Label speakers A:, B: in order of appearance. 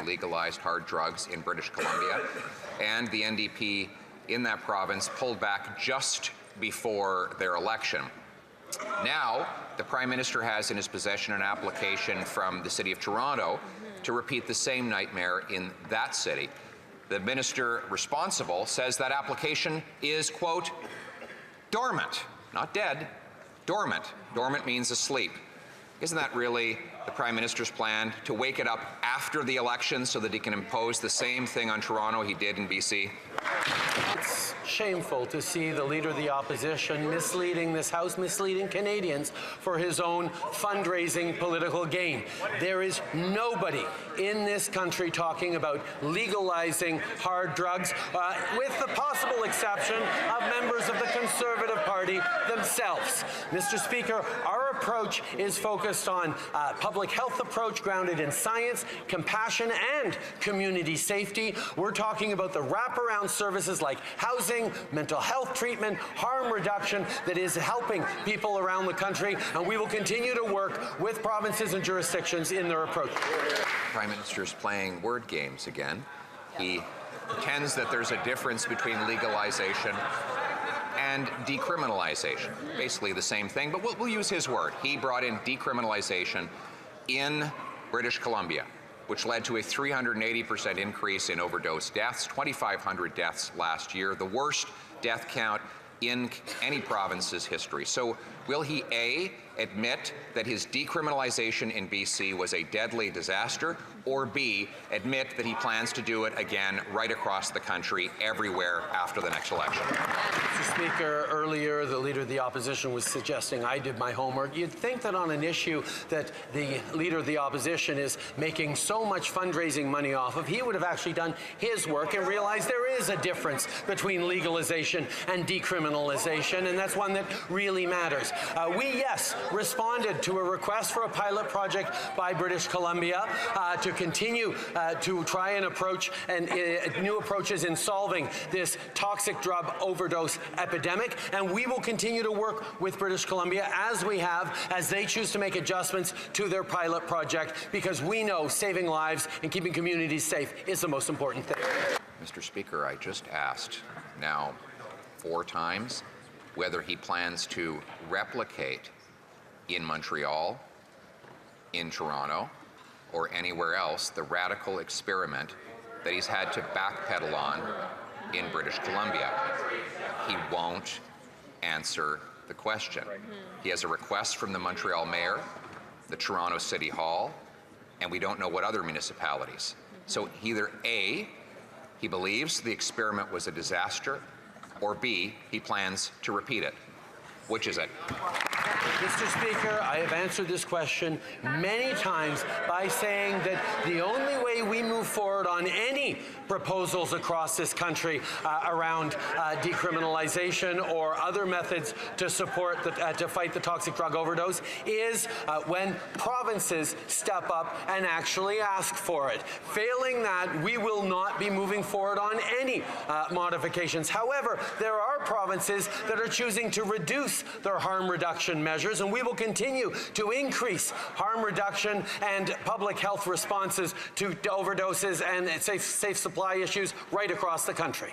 A: legalized hard drugs in British Columbia, and the NDP in that province pulled back just before their election. Now, the Prime Minister has in his possession an application from the City of Toronto to repeat the same nightmare in that city. The minister responsible says that application is, quote, dormant, not dead, dormant. Dormant means asleep. Isn't that really the Prime Minister's plan, to wake it up after the election so that he can impose the same thing on Toronto he did in BC?
B: It's shameful to see the Leader of the Opposition misleading this House, misleading Canadians for his own fundraising political gain. There is nobody in this country talking about legalizing hard drugs, with the possible exception of members of the Conservative Party themselves. Mr. Speaker, our approach is focused on a public health approach grounded in science, compassion, and community safety. We're talking about the wraparound services like housing, mental health treatment, harm reduction that is helping people around the country, and we will continue to work with provinces and jurisdictions in their approach.
A: The Prime Minister is playing word games again. He pretends that there's a difference between legalization and decriminalization. Basically the same thing, but we'll use his word. He brought in decriminalization in British Columbia, which led to a 380% increase in overdose deaths, 2,500 deaths last year, the worst death count in any province's history. So will he, A, admit that his decriminalization in BC was a deadly disaster, or B, admit that he plans to do it again right across the country, everywhere after the next election?
B: Mr. Speaker, earlier the Leader of the Opposition was suggesting I did my homework. You'd think that on an issue that the Leader of the Opposition is making so much fundraising money off of, he would have actually done his work and realized there is a difference between legalization and decriminalization, and that's one that really matters. We, yes, responded to a request for a pilot project by British Columbia to continue to try and approach new approaches in solving this toxic drug overdose epidemic, and we will continue to work with British Columbia as we have, as they choose to make adjustments to their pilot project, because we know saving lives and keeping communities safe is the most important thing.
A: Mr. Speaker, I just asked now 4 times whether he plans to replicate in Montreal, in Toronto, or anywhere else the radical experiment that he's had to backpedal on in British Columbia. He won't answer the question. He has a request from the Montreal mayor, the Toronto City Hall, and we don't know what other municipalities. So either A, he believes the experiment was a disaster, or B, he plans to repeat it. Which is it?
B: Mr. Speaker, I have answered this question many times by saying that the only way we move forward on any proposals across this country around decriminalization or other methods to support to fight the toxic drug overdose is when provinces step up and actually ask for it. Failing that, we will not be moving forward on any modifications. However, there are provinces that are choosing to reduce their harm reduction measures, and we will continue to increase harm reduction and public health responses to overdoses and safe supply issues right across the country.